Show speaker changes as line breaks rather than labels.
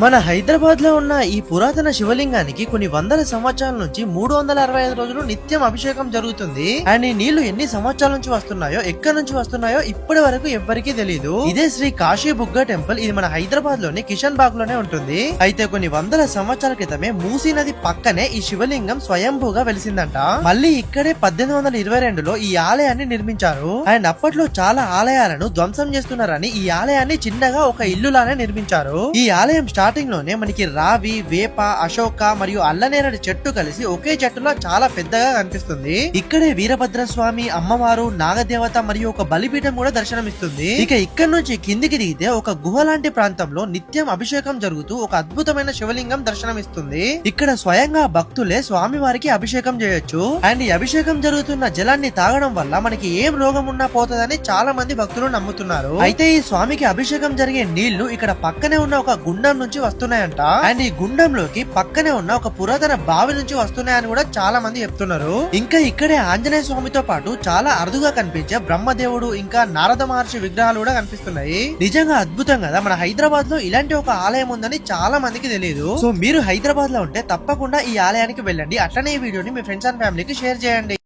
మన హైదరాబాద్ లో ఉన్న ఈ పురాతన శివలింగానికి కొన్ని వందల సంవత్సరాల నుంచి 365 రోజులు నిత్యం అభిషేకం జరుగుతుంది. అండ్ ఈ నీళ్లు ఎన్ని సంవత్సరాల నుంచి వస్తున్నాయో, ఎక్కడి నుంచి వస్తున్నాయో ఇప్పటి వరకు ఎవ్వరికీ తెలియదు. ఇదే శ్రీ కాశీ బుగ్గ టెంపుల్. ఇది మన హైదరాబాద్ లోని కిషన్ బాగ్ లోనే ఉంటుంది. అయితే కొన్ని వందల సంవత్సరాల క్రితమే మూసీ నది పక్కనే ఈ శివలింగం స్వయంభూగా వెలిసిందంట. మళ్ళీ ఇక్కడే 1822లో ఈ ఆలయాన్ని నిర్మించారు. అండ్ అప్పట్లో చాలా ఆలయాలను ధ్వంసం చేస్తున్నారని ఈ ఆలయాన్ని చిన్నగా ఒక ఇల్లులానే నిర్మించారు. ఈ ఆలయం స్టార్టింగ్ లోనే మనకి రావి, వేప, అశోక మరియు అల్లనేరడి చెట్టు కలిసి ఒకే చెట్టులో చాలా పెద్దగా కనిపిస్తుంది. ఇక్కడే వీరభద్ర స్వామి, అమ్మవారు, నాగదేవత మరియు ఒక బలిపీఠం కూడా దర్శనమిస్తుంది. ఇక ఇక్కడ నుంచి కిందికి దిగితే ఒక గుహ లాంటి ప్రాంతంలో నిత్యం అభిషేకం జరుగుతూ ఒక అద్భుతమైన శివలింగం దర్శనమిస్తుంది. ఇక్కడ స్వయంగా భక్తులే స్వామి వారికి అభిషేకం చేయొచ్చు. అండ్ ఈ అభిషేకం జరుగుతున్న జలాన్ని తాగడం వల్ల మనకి ఏం రోగం ఉన్నా పోతుందని చాలా మంది భక్తులు నమ్ముతున్నారు. అయితే ఈ స్వామికి అభిషేకం జరిగే నీళ్లు ఇక్కడ పక్కనే ఉన్న ఒక గుండం నుంచి వస్తున్నాయంట. అండ్ ఈ గుండంలోకి పక్కనే ఉన్న ఒక పురాతన బావి నుంచి వస్తున్నాయని కూడా చాలా మంది చెప్తున్నారు. ఇంకా ఇక్కడే ఆంజనేయ స్వామితో పాటు చాలా అరుదుగా కనిపించే బ్రహ్మదేవుడు, ఇంకా నారద మహర్షి విగ్రహాలు కూడా కనిపిస్తున్నాయి. నిజంగా అద్భుతం కదా. మన హైదరాబాద్ లో ఇలాంటి ఒక ఆలయం ఉందని చాలా మందికి తెలియదు. సో మీరు హైదరాబాద్ లో ఉంటే తప్పకుండా ఈ ఆలయానికి వెళ్ళండి. అట్లనే ఈ వీడియోని మీ ఫ్రెండ్స్ అండ్ ఫ్యామిలీకి షేర్ చేయండి.